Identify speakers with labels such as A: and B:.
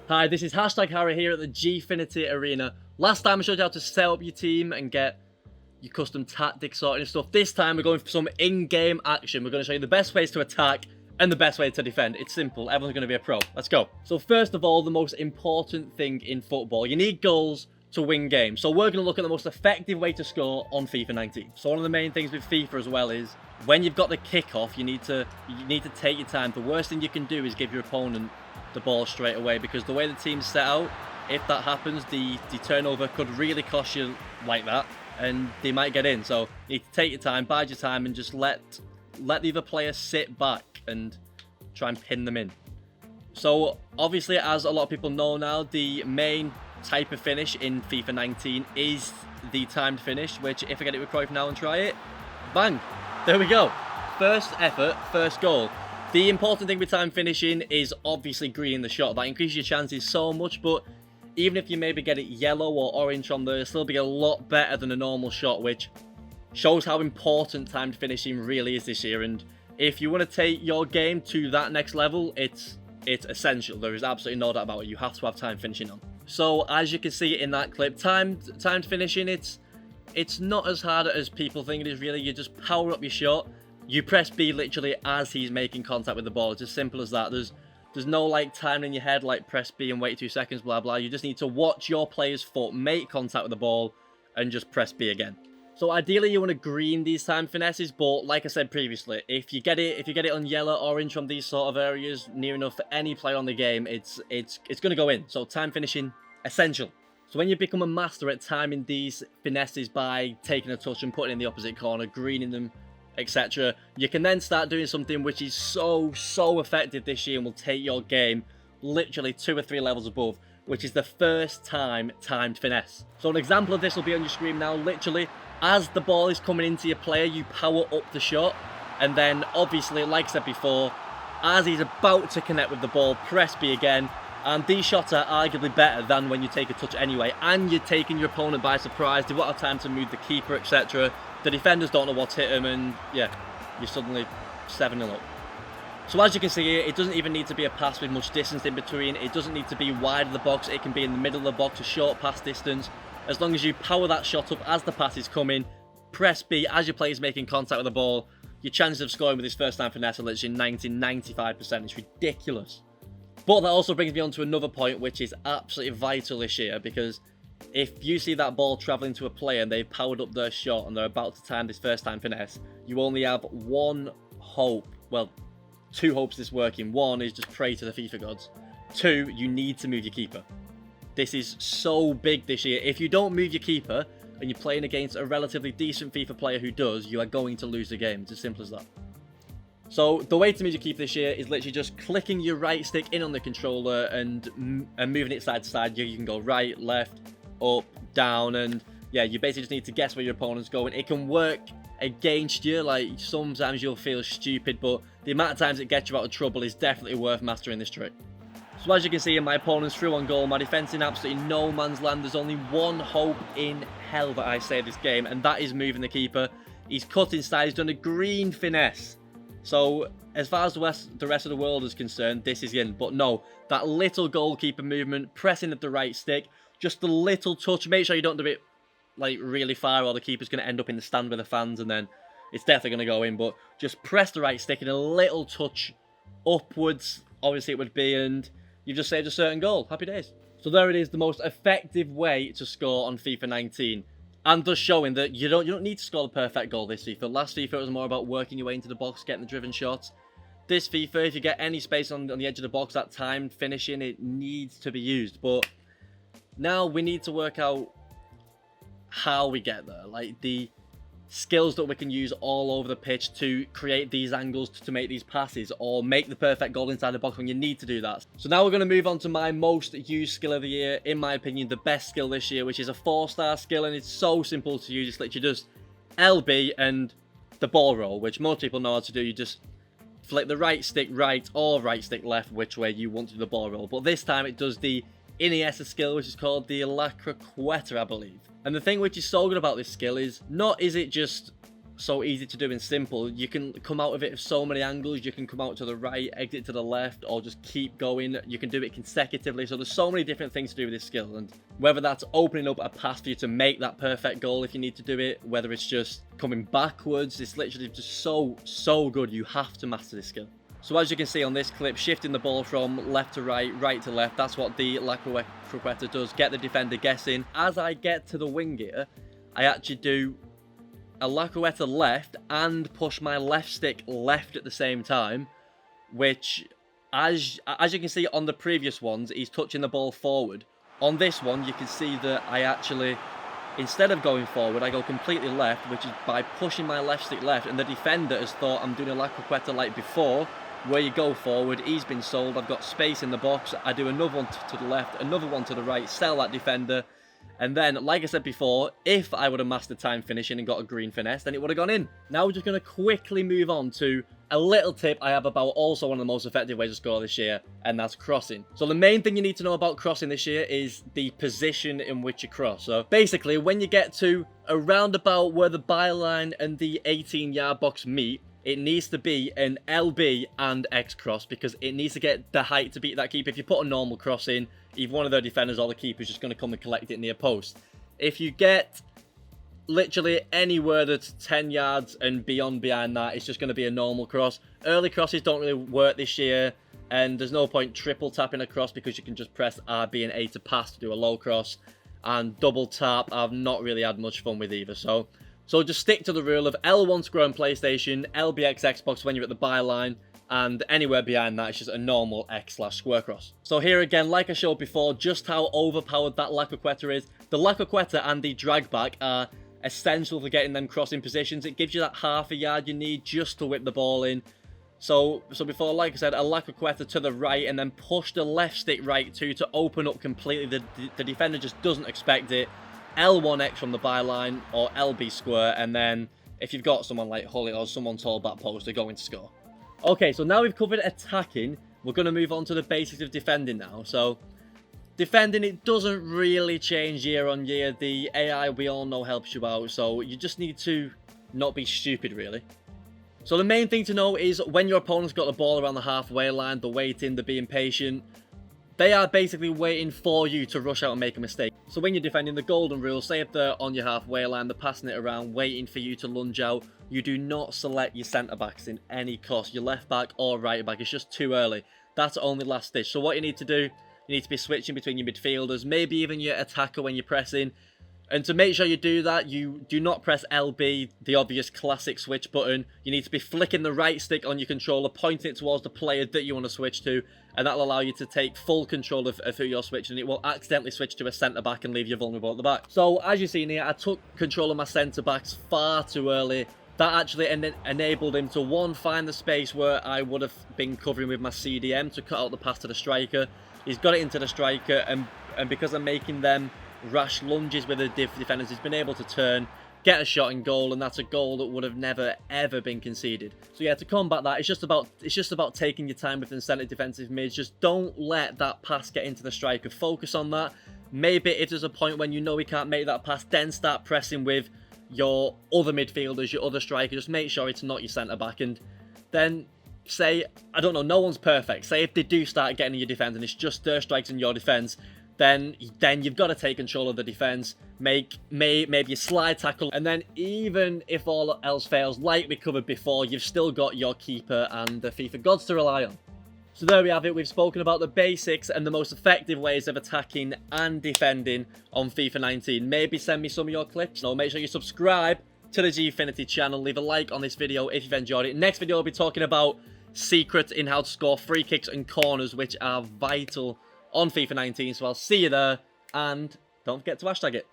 A: Hi, this is Hashtag Harry here at the Gfinity Arena. Last time I showed you how to set up your team and get your custom tactics sorted and stuff. This time we're going for some in-game action. We're going to show you the best ways to attack and the best way to defend. It's simple. Everyone's going to be a pro. Let's go. So first of all, the most important thing in football. You need goals to win games. So we're going to look at the most effective way to score on FIFA 19. So one of the main things with FIFA as well is when you've got the kickoff, you need to take your time. The worst thing you can do is give your opponent the ball straight away, because the way the team's set out, if that happens, the turnover could really cost you like that, and they might get in. So you need to take your time, bide your time, and just let the other player sit back and try and pin them in. So obviously, as a lot of people know now, the main type of finish in FIFA 19 is the timed finish, which if I get it with Cruyff now and try it, bang, there we go. First effort, first goal. The important thing with time finishing is obviously greening the shot. That increases your chances so much, but even if you maybe get it yellow or orange from there, it'll still be a lot better than a normal shot, which shows how important timed finishing really is this year. And if you want to take your game to that next level, it's essential. There is absolutely no doubt about it. You have to have time finishing on. So as you can see in that clip, timed finishing, it's not as hard as people think it is really. You just power up your shot. You press B literally as he's making contact with the ball. It's as simple as that. There's no like time in your head like press B and wait 2 seconds, blah blah. You just need to watch your player's foot make contact with the ball and just press B again. So ideally you want to green these time finesses, but like I said previously, if you get it on yellow, orange from these sort of areas near enough for any player on the game, it's going to go in. So time finishing essential. So when you become a master at timing these finesses by taking a touch and putting in the opposite corner, greening them, etc., you can then start doing something which is so effective this year and will take your game literally 2 or 3 levels above, which is the first time timed finesse. So an example of this will be on your screen now. Literally, as the ball is coming into your player, you power up the shot, and then obviously, like I said before, as he's about to connect with the ball, press B again. And these shots are arguably better than when you take a touch anyway, and you're taking your opponent by surprise. They won't have time to move the keeper, etc. The defenders don't know what's hit them, and yeah, you're suddenly 7-0 up. So as you can see here, it doesn't even need to be a pass with much distance in between. It doesn't need to be wide of the box. It can be in the middle of the box, a short pass distance. As long as you power that shot up as the pass is coming, press B as your player is making contact with the ball, your chances of scoring with this first time finesse are literally 90-95%. It's ridiculous. But that also brings me on to another point, which is absolutely vital this year, because if you see that ball travelling to a player and they've powered up their shot and they're about to time this first time finesse, you only have one hope. Well, 2 hopes this working. One is just pray to the FIFA gods. 2, you need to move your keeper. This is so big this year. If you don't move your keeper and you're playing against a relatively decent FIFA player who does, you are going to lose the game. It's as simple as that. So the way to move your keeper this year is literally just clicking your right stick in on the controller and moving it side to side. You can go right, left, up, down, and yeah, you basically just need to guess where your opponent's going. It can work against you, like sometimes you'll feel stupid, but the amount of times it gets you out of trouble is definitely worth mastering this trick. So as you can see, my opponent's through on goal, my defence in absolutely no man's land. There's only one hope in hell that I save this game, and that is moving the keeper. He's cut inside, he's done a green finesse. So as far as the rest of the world is concerned, this is in. But no, that little goalkeeper movement, pressing at the right stick, just a little touch. Make sure you don't do it like really far, or the keeper's going to end up in the stand with the fans, and then it's definitely going to go in. But just press the right stick and a little touch upwards, obviously it would be, and you've just saved a certain goal. Happy days. So there it is, the most effective way to score on FIFA 19. And thus showing that you don't need to score the perfect goal this FIFA. Last FIFA it was more about working your way into the box, getting the driven shots. This FIFA, if you get any space on the edge of the box, that timed finishing, it needs to be used. But now we need to work out how we get there. Like the skills that we can use all over the pitch to create these angles, to make these passes, or make the perfect goal inside the box when you need to do that. So now we're going to move on to my most used skill of the year, in my opinion the best skill this year, which is a 4-star skill, and it's so simple to use. It's literally just LB and the ball roll, which most people know how to do. You just flick the right stick right or right stick left, which way you want to do the ball roll. But this time it does the Iniesta skill, which is called the La Croqueta, I believe. And the thing which is so good about this skill is, not is it just so easy to do and simple. You can come out of it so many angles. You can come out to the right, exit to the left, or just keep going. You can do it consecutively. So there's so many different things to do with this skill, and whether that's opening up a pass for you to make that perfect goal if you need to do it, whether it's just coming backwards, it's literally just so good. You have to master this skill. So as you can see on this clip, shifting the ball from left to right, right to left, that's what the La Croqueta does. Get the defender guessing. As I get to the wing here, I actually do a La Croqueta left and push my left stick left at the same time, which, as you can see on the previous ones, he's touching the ball forward. On this one, you can see that I actually, instead of going forward, I go completely left, which is by pushing my left stick left, and the defender has thought I'm doing a La Croqueta like before, where you go forward. He's been sold. I've got space in the box. I do another one to the left, another one to the right, sell that defender. And then, like I said before, if I would have mastered time finishing and got a green finesse, then it would have gone in. Now we're just going to quickly move on to a little tip I have about also one of the most effective ways to score this year, and that's crossing. So the main thing you need to know about crossing this year is the position in which you cross. So basically, when you get to around about where the byline and the 18-yard box meet, it needs to be an LB and X cross, because it needs to get the height to beat that keeper. If you put a normal cross in, either one of their defenders or the keeper's just going to come and collect it near post. If you get literally anywhere that's 10 yards and beyond behind that, it's just going to be a normal cross. Early crosses don't really work this year, and there's no point triple tapping a cross because you can just press RB and A to pass to do a low cross. And double tap, I've not really had much fun with either. So just stick to the rule of L1 square on PlayStation, LBX Xbox when you're at the byline, and anywhere behind that, it's just a normal X/square cross. So here again, like I showed before, just how overpowered that La Croqueta is. The La Croqueta and the drag back are essential for getting them crossing positions. It gives you that half a yard you need just to whip the ball in. So before, like I said, a La Croqueta to the right, and then push the left stick right too to open up completely. The defender just doesn't expect it. L1X from the byline or LB square, and then if you've got someone like Hully or someone tall back post, they're going to score. Okay, so now we've covered attacking, we're going to move on to the basics of defending now. So defending, it doesn't really change year on year. The AI, we all know, helps you out, so you just need to not be stupid, really. So the main thing to know is when your opponent's got the ball around the halfway line, they're waiting, they're being patient. They are basically waiting for you to rush out and make a mistake. So when you're defending, the golden rule, say if they're on your halfway line, they're passing it around, waiting for you to lunge out, you do not select your centre-backs in any cost. Your left back or right back, it's just too early. That's only last ditch. So what you need to do, you need to be switching between your midfielders, maybe even your attacker when you're pressing. And to make sure you do that, you do not press LB, the obvious classic switch button. You need to be flicking the right stick on your controller, pointing it towards the player that you want to switch to, and that'll allow you to take full control of who you're switching. It will accidentally switch to a centre-back and leave you vulnerable at the back. So, as you've seen here, I took control of my centre-backs far too early. That actually enabled him to, one, find the space where I would have been covering with my CDM to cut out the pass to the striker. He's got it into the striker, and because I'm making them rash lunges with the defenders, he's been able to turn, get a shot in goal, and that's a goal that would have never ever been conceded. So yeah, to combat that, it's just about taking your time within centre defensive mids. Just don't let that pass get into the striker. Focus on that. Maybe if there's a point when you know he can't make that pass, then start pressing with your other midfielders, your other striker. Just make sure it's not your centre back, and then say, I don't know, no one's perfect. Say if they do start getting in your defence and it's just their strikes in your defence, then you've got to take control of the defence, maybe a slide tackle, and then even if all else fails, like we covered before, you've still got your keeper and the FIFA gods to rely on. So there we have it. We've spoken about the basics and the most effective ways of attacking and defending on FIFA 19. Maybe send me some of your clips. No, make sure you subscribe to the Gfinity channel. Leave a like on this video if you've enjoyed it. Next video, I'll be talking about secrets in how to score free kicks and corners, which are vital on FIFA 19. So I'll see you there, and don't forget to hashtag it.